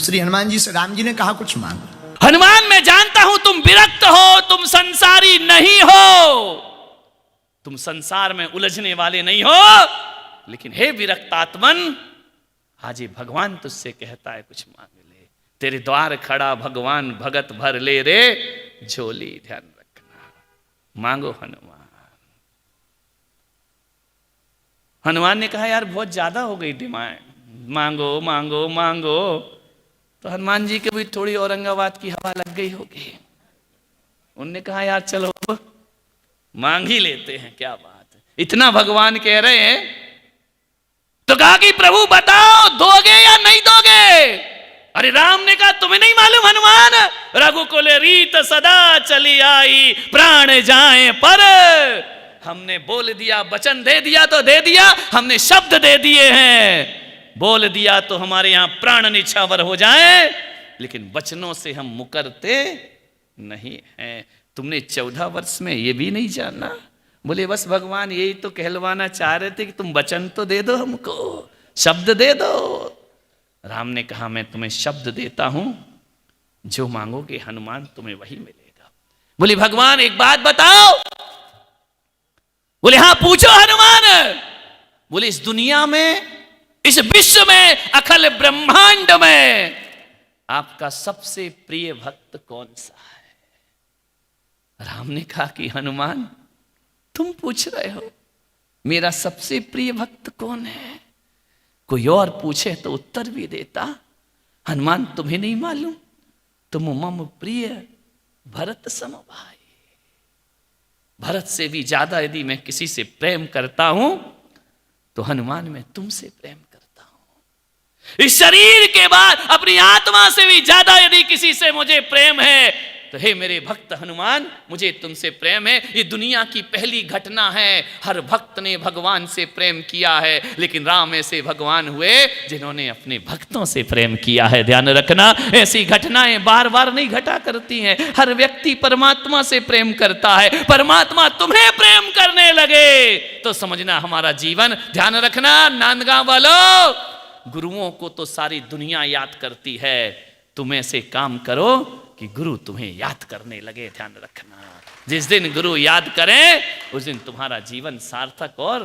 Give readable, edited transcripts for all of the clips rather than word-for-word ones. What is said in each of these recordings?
श्री हनुमान जी से राम जी ने कहा कुछ मांगो। हनुमान मैं जानता हूं तुम विरक्त हो, तुम संसारी नहीं हो, तुम संसार में उलझने वाले नहीं हो, लेकिन हे विरक्त आत्मन, आज ये भगवान तुझसे कहता है कुछ मांग ले। तेरे द्वार खड़ा भगवान भगत भर ले रे झोली, ध्यान रखना। मांगो हनुमान। हनुमान ने कहा यार बहुत ज्यादा हो गई डिमांड, मांगो मांगो मांगो। तो हनुमान जी के भी थोड़ी औरंगाबाद की हवा लग गई होगी। उनने कहा यार चलो अब मांग ही लेते हैं, क्या बात है, इतना भगवान कह रहे हैं। तो कहा कि प्रभु बताओ दोगे या नहीं दोगे। अरे राम ने कहा तुम्हें नहीं मालूम हनुमान, रघुकुल रीत सदा चली आई, प्राण जाए पर। हमने बोल दिया, वचन दे दिया तो दे दिया, हमने शब्द दे दिए हैं। बोल दिया तो हमारे यहां प्राण निछावर हो जाए, लेकिन वचनों से हम मुकरते नहीं हैं। तुमने 14 वर्ष में ये भी नहीं जाना। बोले बस भगवान यही तो कहलवाना चाह रहे थे कि तुम वचन तो दे दो, हमको शब्द दे दो। राम ने कहा मैं तुम्हें शब्द देता हूं, जो मांगोगे हनुमान तुम्हें वही मिलेगा। बोले भगवान एक बात बताओ। बोले हाँ पूछो हनुमान। बोले इस दुनिया में, इस विश्व में, अखिल ब्रह्मांड में आपका सबसे प्रिय भक्त कौन सा है। राम ने कहा कि हनुमान तुम पूछ रहे हो मेरा सबसे प्रिय भक्त कौन है। कोई और पूछे तो उत्तर भी देता। हनुमान तुम्हें नहीं मालूम, तुम मम प्रिय भरत सम भाई। भरत से भी ज्यादा यदि मैं किसी से प्रेम करता हूं तो हनुमान मैं तुमसे प्रेम करता हूं। इस शरीर के बाद अपनी आत्मा से भी ज्यादा यदि किसी से मुझे प्रेम है तो हे मेरे भक्त हनुमान, मुझे तुमसे प्रेम है। ये दुनिया की पहली घटना है, हर भक्त ने भगवान से प्रेम किया है, लेकिन राम ऐसे भगवान हुए जिन्होंने अपने भक्तों से प्रेम किया है। ध्यान रखना, ऐसी घटनाएं बार बार नहीं घटा करती हैं। हर व्यक्ति परमात्मा से प्रेम करता है। परमात्मा तुम्हें प्रेम करने लगे तो समझना हमारा जीवन। ध्यान रखना नांदगांव वालों, गुरुओं को तो सारी दुनिया याद करती है, तुम ऐसे काम करो कि गुरु तुम्हें याद करने लगे। ध्यान रखना, जिस दिन गुरु याद करें उस दिन तुम्हारा जीवन सार्थक और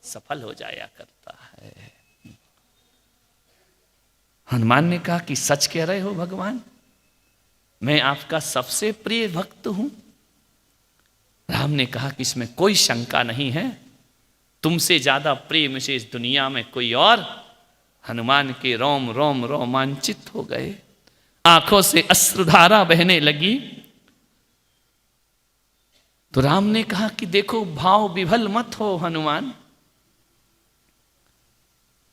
सफल हो जाया करता है। हनुमान ने कहा कि सच कह रहे हो भगवान, मैं आपका सबसे प्रिय भक्त हूं। राम ने कहा कि इसमें कोई शंका नहीं है, तुमसे ज्यादा प्रिय मुझे इस दुनिया में कोई और। हनुमान के रोम रोम रोमांचित हो गए, आंखों से अश्रुधारा बहने लगी। तो राम ने कहा कि देखो भाव विभल मत हो हनुमान,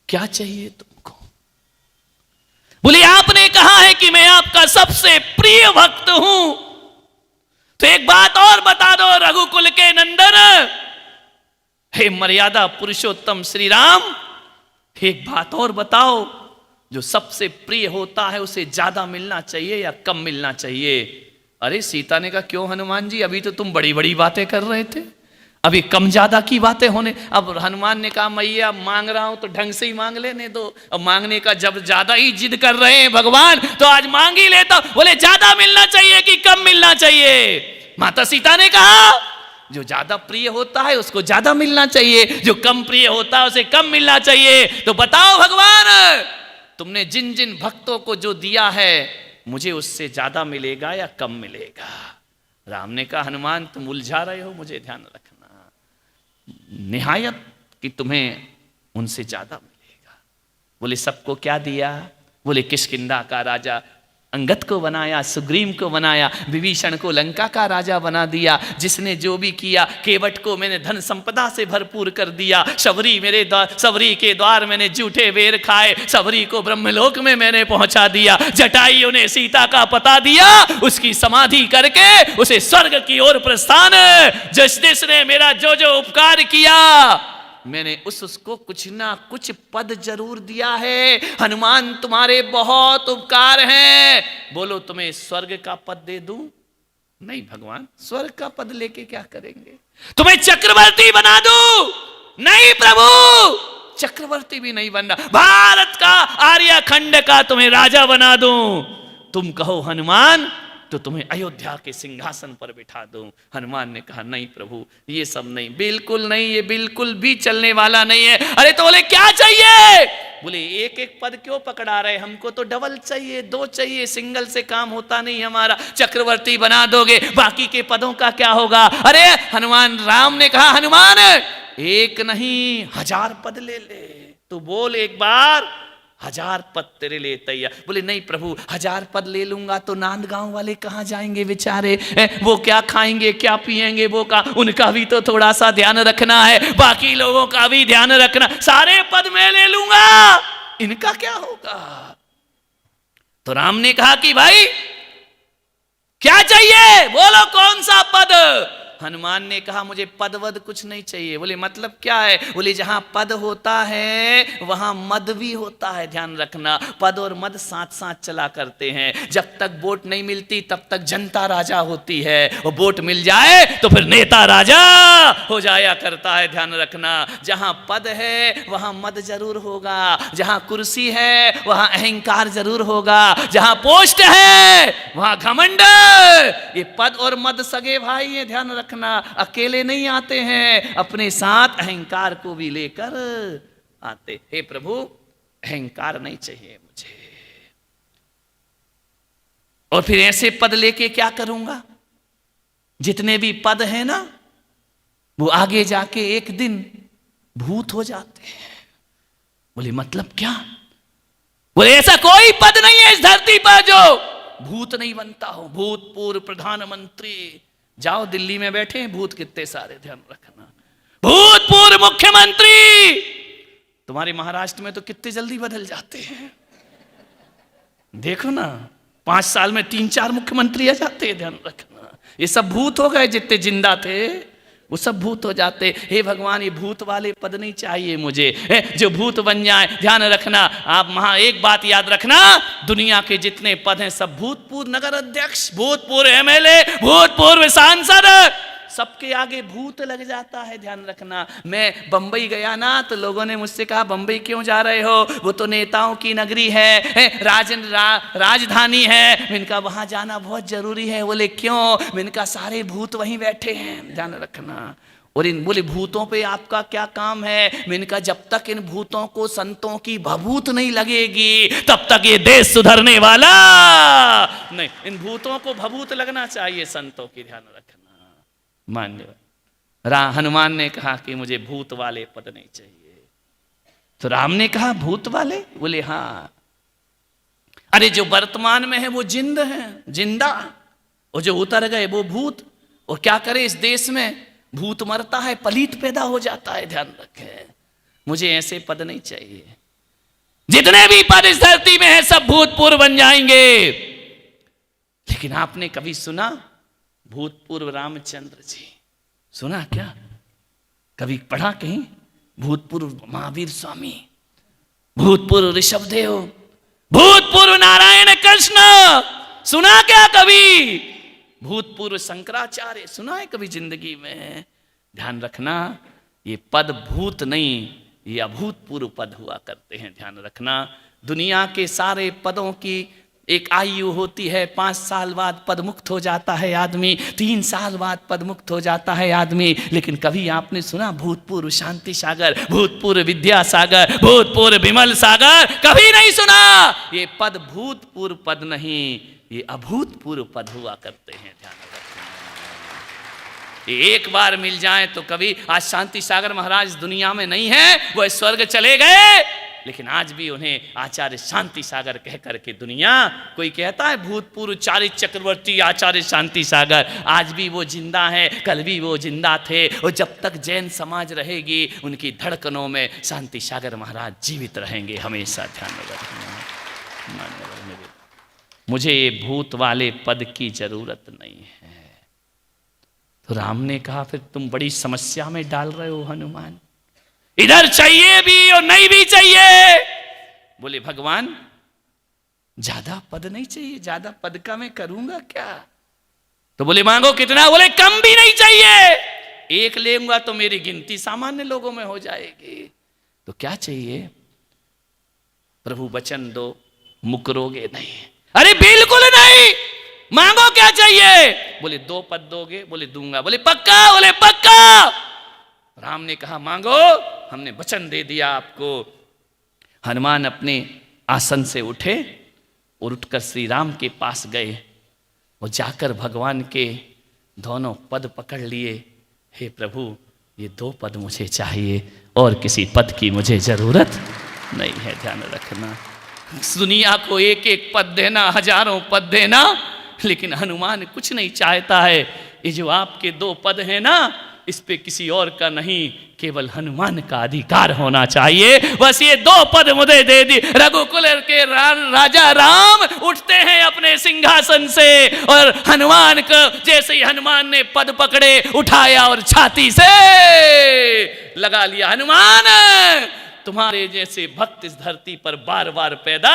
क्या चाहिए तुमको। बोले आपने कहा है कि मैं आपका सबसे प्रिय भक्त हूं, तो एक बात और बता दो रघुकुल के नंदन, हे मर्यादा पुरुषोत्तम श्री राम, एक बात और बताओ, जो सबसे प्रिय होता है उसे ज्यादा मिलना चाहिए या कम मिलना चाहिए। अरे सीता ने कहा क्यों हनुमान जी, अभी तो तुम बड़ी बड़ी बातें कर रहे थे, अभी कम ज्यादा की बातें होने। अब हनुमान ने कहा मैया मांग रहा हूं तो ढंग से ही मांग लेने दो। अब मांगने का जब ज्यादा ही जिद कर रहे हैं भगवान तो आज मांग ही लेता। बोले ज्यादा मिलना चाहिए कि कम मिलना चाहिए। माता सीता ने कहा जो ज्यादा प्रिय होता है उसको ज्यादा मिलना चाहिए, जो कम प्रिय होता है उसे कम मिलना चाहिए। तो बताओ भगवान, तुमने जिन जिन भक्तों को जो दिया है मुझे उससे ज्यादा मिलेगा या कम मिलेगा। राम ने कहा हनुमान तुम उलझा रहे हो, मुझे ध्यान रखना, निहायत कि तुम्हें उनसे ज्यादा मिलेगा। बोले सबको क्या दिया। बोले किष्किंधा का राजा अंगद को बनाया, सुग्रीव को बनाया, विभीषण को लंका का राजा बना दिया। जिसने जो भी किया, केवट को मैंने धन संपदा से भरपूर कर दिया, सबरी के द्वार मैंने जूठे बेर खाए, सबरी को ब्रह्मलोक में मैंने पहुंचा दिया। जटायु ने सीता का पता दिया, उसकी समाधि करके उसे स्वर्ग की ओर प्रस्थान। जिसने मेरा जो जो उपकार किया मैंने उसको कुछ ना कुछ पद जरूर दिया है। हनुमान तुम्हारे बहुत उपकार हैं, बोलो तुम्हें स्वर्ग का पद दे दूं। नहीं भगवान, स्वर्ग का पद लेके क्या करेंगे। तुम्हें चक्रवर्ती बना दूं। नहीं प्रभु, चक्रवर्ती भी नहीं बनना, भारत का आर्य खंड का तुम्हें राजा बना दूं, तुम कहो हनुमान तो तुम्हें अयोध्या के सिंहासन पर बिठा दूं। हनुमान ने कहा नहीं प्रभु, ये सब नहीं, बिल्कुल नहीं, ये बिल्कुल भी चलने वाला नहीं है। अरे तो बोले क्या चाहिए? बोले एक एक पद क्यों पकड़ा रहे, हमको तो डबल चाहिए, 2 चाहिए, सिंगल से काम होता नहीं हमारा। चक्रवर्ती बना दोगे, बाकी के पदों का क्या होगा? अरे हनुमान, राम ने कहा हनुमान एक नहीं 1000 पद ले ले, तू बोल एक बार, 1000 पद तेरे लिए तैयार। बोले नहीं प्रभु, 1000 पद ले लूंगा तो नांदगांव वाले कहाँ जाएंगे बेचारे, वो क्या खाएंगे क्या पिएंगे, वो का उनका भी तो थोड़ा सा ध्यान रखना है, बाकी लोगों का भी ध्यान रखना, सारे पद मैं ले लूंगा, इनका क्या होगा? तो राम ने कहा कि भाई क्या चाहिए, बोलो कौन सा पद? हनुमान ने कहा मुझे पद वद कुछ नहीं चाहिए। बोले मतलब क्या है? बोले जहां पद होता है वहां मद भी होता है, ध्यान रखना, पद और मद साथ साथ चला करते हैं। जब तक वोट नहीं मिलती तब तक जनता राजा होती है, और वोट मिल जाए तो फिर नेता राजा हो जाया करता है, ध्यान रखना। जहां पद है वहां मद जरूर होगा, जहां कुर्सी है वहां अहंकार जरूर होगा, जहां पोस्ट है वहां घमंड। ये पद और मद सगे भाई है, ध्यान रखना, अकेले नहीं आते हैं, अपने साथ अहंकार को भी लेकर आते। हे प्रभु अहंकार नहीं चाहिए मुझे, और फिर ऐसे पद लेके क्या करूंगा? जितने भी पद हैं ना वो आगे जाके एक दिन भूत हो जाते हैं। बोले मतलब क्या? बोले ऐसा कोई पद नहीं है इस धरती पर जो भूत नहीं बनता हो। भूतपूर्व प्रधानमंत्री, जाओ दिल्ली में बैठे हैं भूत कितने सारे, ध्यान रखना। भूतपूर्व मुख्यमंत्री, तुम्हारे महाराष्ट्र में तो कितने जल्दी बदल जाते हैं, देखो ना, 5 साल में 3-4 मुख्यमंत्री आ जाते हैं, ध्यान रखना। ये सब भूत हो गए, जितने जिंदा थे वो सब भूत हो जाते। हे भगवान ये भूत वाले पद नहीं चाहिए मुझे, जो भूत बन जाए। ध्यान रखना आप, एक बात याद रखना, दुनिया के जितने पद हैं सब भूतपूर्व नगर अध्यक्ष, भूतपूर्व एमएलए, भूतपूर्व सांसद, सबके आगे भूत लग जाता है, ध्यान रखना। मैं बंबई गया ना तो लोगों ने मुझसे कहा बंबई क्यों जा रहे हो, वो तो नेताओं की नगरी है, राजधानी है। मैंने कहा वहां जाना बहुत जरूरी है। बोले क्यों? मैंने कहा सारे भूत वहीं बैठे हैं, ध्यान रखना। और इन बोले भूतों पे आपका क्या काम है? मैंने कहा जब तक इन भूतों को संतों की भभूत नहीं लगेगी तब तक ये देश सुधरने वाला नहीं। इन भूतों को भभूत लगना चाहिए संतों की, ध्यान रखना। मान्य हनुमान ने कहा कि मुझे भूत वाले पद नहीं चाहिए। तो राम ने कहा भूत वाले? बोले हाँ। अरे जो वर्तमान में है वो जिंद है, जिंदा, और जो उतर गए वो भूत। और क्या करे इस देश में, भूत मरता है पलीत पैदा हो जाता है, ध्यान रखें। मुझे ऐसे पद नहीं चाहिए। जितने भी पद इस धरती में है सब भूतपूर्व बन जाएंगे। लेकिन आपने कभी सुना भूतपूर्व रामचंद्र जी, सुना क्या? कभी पढ़ा कहीं? भूतपूर्व महावीर स्वामी, भूतपूर्व ऋषभदेव, भूतपूर्व नारायण कृष्ण, सुना क्या कभी? भूतपूर्व शंकराचार्य सुना है कभी जिंदगी में? ध्यान रखना ये पद भूत नहीं, ये अभूतपूर्व पद हुआ करते हैं, ध्यान रखना। दुनिया के सारे पदों की एक आयु होती है, 5 साल बाद पद मुक्त हो जाता है आदमी, 3 साल बाद पद मुक्त हो जाता है आदमी। लेकिन कभी आपने सुना भूतपूर्व शांति सागर, भूतपूर्व विद्या सागर, भूतपूर्व विमल सागर? कभी नहीं सुना। ये पद भूतपूर्व पद नहीं, ये अभूतपूर्व पद हुआ करते हैं, ध्यान रखना। एक बार मिल जाए तो कभी, आज शांति सागर महाराज दुनिया में नहीं है, वो स्वर्ग चले गए, लेकिन आज भी उन्हें आचार्य शांति सागर कह करके दुनिया, कोई कहता है भूतपूर्व चारित चक्रवर्ती आचार्य शांति सागर, आज भी वो जिंदा है, कल भी वो जिंदा थे। और जब तक जैन समाज रहेगी उनकी धड़कनों में शांति सागर महाराज जीवित रहेंगे हमेशा, ध्यान रखना। मुझे ये भूत वाले पद की जरूरत नहीं है। तो राम ने कहा फिर तुम बड़ी समस्या में डाल रहे हो हनुमान, इधर चाहिए भी और नहीं भी चाहिए। बोले भगवान ज्यादा पद नहीं चाहिए, ज्यादा पद का मैं करूंगा क्या? तो बोले मांगो कितना? बोले कम भी नहीं चाहिए, 1 लेऊंगा तो मेरी गिनती सामान्य लोगों में हो जाएगी। तो क्या चाहिए? प्रभु वचन दो, मुकरोगे नहीं। अरे बिल्कुल नहीं, मांगो क्या चाहिए? बोले 2 पद दोगे? बोले दूंगा। बोले पक्का? बोले पक्का। राम ने कहा मांगो, हमने वचन दे दिया आपको। हनुमान अपने आसन से उठे और उठकर श्री राम के पास गए और जाकर भगवान के दोनों पद पकड़ लिए। हे प्रभु, ये 2 पद मुझे चाहिए और किसी पद की मुझे जरूरत नहीं है। ध्यान रखना, दुनिया को एक एक पद देना, हजारों पद देना, लेकिन हनुमान कुछ नहीं चाहता है। ये जो आपके 2 पद हैं ना, इस पे किसी और का नहीं, केवल हनुमान का अधिकार होना चाहिए। बस ये 2 पद मुझे दे दी। रघुकुल के राजा राम उठते हैं अपने सिंहासन से और हनुमान को जैसे ही हनुमान ने पद पकड़े, उठाया और छाती से लगा लिया। हनुमान, तुम्हारे जैसे भक्त इस धरती पर बार बार पैदा,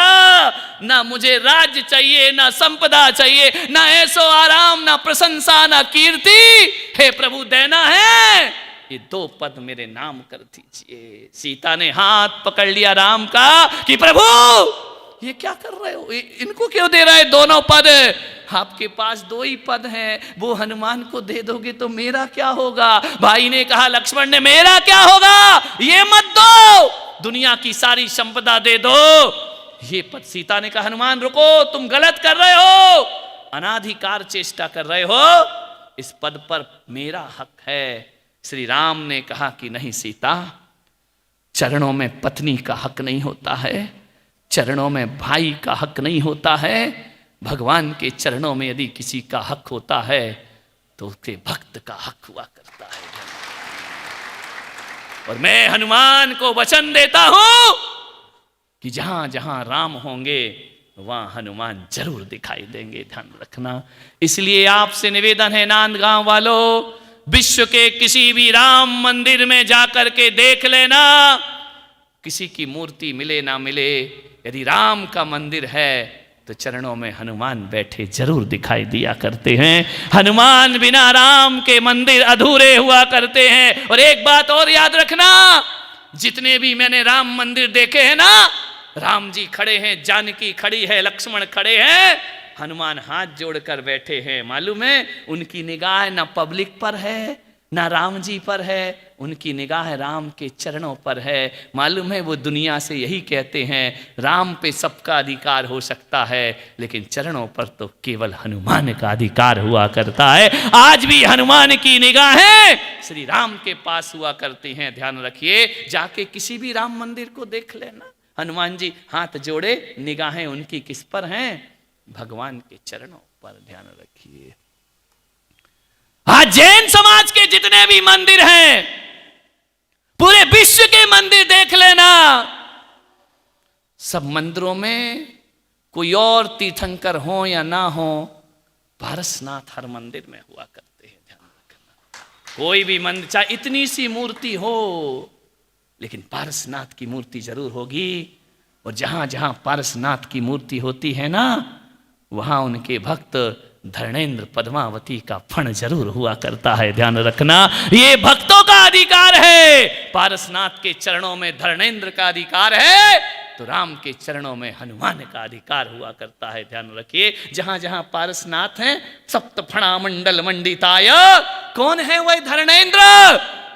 ना मुझे राज्य चाहिए, ना संपदा चाहिए, ना ऐसो आराम, ना प्रशंसा, ना कीर्ति। हे प्रभु, देना है, ये 2 पद मेरे नाम कर दीजिए। सीता ने हाथ पकड़ लिया राम का कि प्रभु ये क्या कर रहे हो, इनको क्यों दे रहे हैं 2 पद? आपके पास 2 ही पद हैं, वो हनुमान को दे दोगे तो मेरा क्या होगा? भाई ने कहा, लक्ष्मण ने, मेरा क्या होगा? ये मत दो, दुनिया की सारी संपदा दे दो, ये पद। सीता ने कहा, हनुमान रुको, तुम गलत कर रहे हो, अनाधिकार चेष्टा कर रहे हो, इस पद पर मेरा हक है। श्री राम ने कहा कि नहीं सीता, चरणों में पत्नी का हक नहीं होता है, चरणों में भाई का हक नहीं होता है। भगवान के चरणों में यदि किसी का हक होता है तो उसके भक्त का हक हुआ करता है। और मैं हनुमान को वचन देता हूं कि जहां जहां राम होंगे वहां हनुमान जरूर दिखाई देंगे। ध्यान रखना, इसलिए आपसे निवेदन है नांदगांव वालों, विश्व के किसी भी राम मंदिर में जाकर के देख लेना, किसी की मूर्ति मिले ना मिले, यदि राम का मंदिर है तो चरणों में हनुमान बैठे जरूर दिखाई दिया करते हैं। हनुमान बिना राम के मंदिर अधूरे हुआ करते हैं। और एक बात और याद रखना, जितने भी मैंने राम मंदिर देखे हैं ना, राम जी खड़े हैं, जानकी खड़ी है, लक्ष्मण खड़े हैं, हनुमान हाथ जोड़कर बैठे हैं। मालूम है, उनकी निगाह ना पब्लिक पर है, ना राम जी पर है, उनकी निगाह राम के चरणों पर है। मालूम है, वो दुनिया से यही कहते हैं, राम पे सबका अधिकार हो सकता है, लेकिन चरणों पर तो केवल हनुमान का अधिकार हुआ करता है। आज भी हनुमान की निगाहें श्री राम के पास हुआ करती हैं। ध्यान रखिए, जाके किसी भी राम मंदिर को देख लेना, हनुमान जी हाथ जोड़े, निगाहें उनकी किस पर हैं? भगवान के चरणों पर। ध्यान रखिए, आज जैन समाज के जितने भी मंदिर हैं, पूरे विश्व के मंदिर देख लेना, सब मंदिरों में कोई और तीर्थंकर हो या ना हो, पारसनाथ हर मंदिर में हुआ करते हैं। ध्यान रखना, कोई भी मंदिर, चाहे इतनी सी मूर्ति हो, लेकिन पारसनाथ की मूर्ति जरूर होगी। और जहां जहां पारसनाथ की मूर्ति होती है ना, वहां उनके भक्त धर्मेंद्र पद्मावती का फण जरूर हुआ करता है। ध्यान रखना, ये भक्तों का अधिकार है। पारसनाथ के चरणों में धर्मेंद्र का अधिकार है, तो राम के चरणों में हनुमान का अधिकार हुआ करता है। ध्यान रखिए, जहां जहां पारसनाथ हैं, सप्त फणा मंडल मंडिताय, कौन है वह धर्मेंद्र?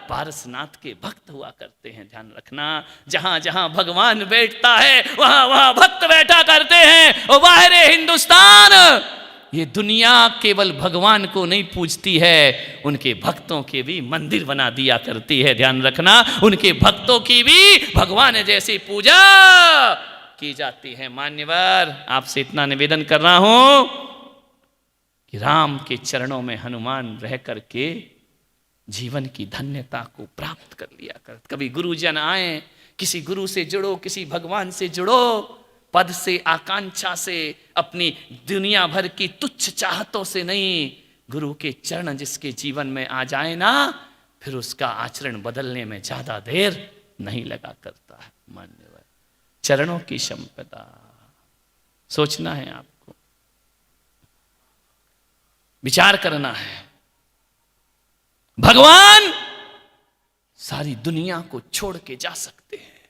पारसनाथ के भक्त हुआ करते हैं। ध्यान रखना, जहां जहां भगवान बैठता है वहां वहां भक्त बैठा करते हैं। और बाहर हिंदुस्तान, ये दुनिया केवल भगवान को नहीं पूजती है, उनके भक्तों के भी मंदिर बना दिया करती है। ध्यान रखना, उनके भक्तों की भी भगवान जैसी पूजा की जाती है। मान्यवर, आपसे इतना निवेदन कर रहा हूं कि राम के चरणों में हनुमान रह करके जीवन की धन्यता को प्राप्त कर लिया कर। कभी गुरुजन आए, किसी गुरु से जुड़ो, किसी भगवान से जुड़ो, पद से, आकांक्षा से, अपनी दुनिया भर की तुच्छ चाहतों से नहीं, गुरु के चरण जिसके जीवन में आ जाए ना, फिर उसका आचरण बदलने में ज्यादा देर नहीं लगा करता है। मान्यवर, चरणों की संपदा सोचना है, आपको विचार करना है। भगवान सारी दुनिया को छोड़ के जा सकते हैं,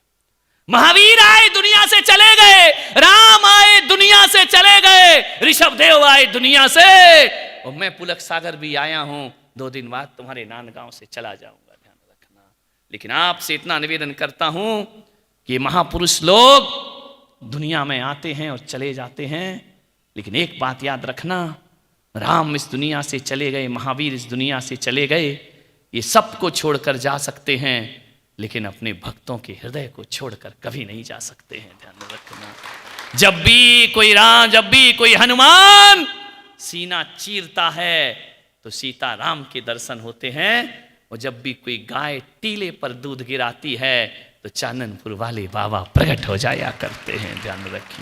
महावीर आए दुनिया से चले गए, राम आए दुनिया से चले गए, ऋषभ देव आए दुनिया से, और मैं पुलक सागर भी आया हूं, 2 दिन बाद तुम्हारे नांदगांव से चला जाऊंगा, ध्यान रखना। लेकिन आपसे इतना निवेदन करता हूं कि महापुरुष लोग दुनिया में आते हैं और चले जाते हैं, लेकिन एक बात याद रखना, राम इस दुनिया से चले गए, महावीर इस दुनिया से चले गए, ये सबको छोड़कर जा सकते हैं, लेकिन अपने भक्तों के हृदय को छोड़कर कभी नहीं जा सकते हैं, ध्यान रखना। जब भी कोई हनुमान सीना चीरता है तो सीता राम के दर्शन होते हैं, और जब भी कोई गाय टीले पर दूध गिराती है तो चाननपुर वाले बाबा प्रकट हो जाया करते हैं, ध्यान रखिए।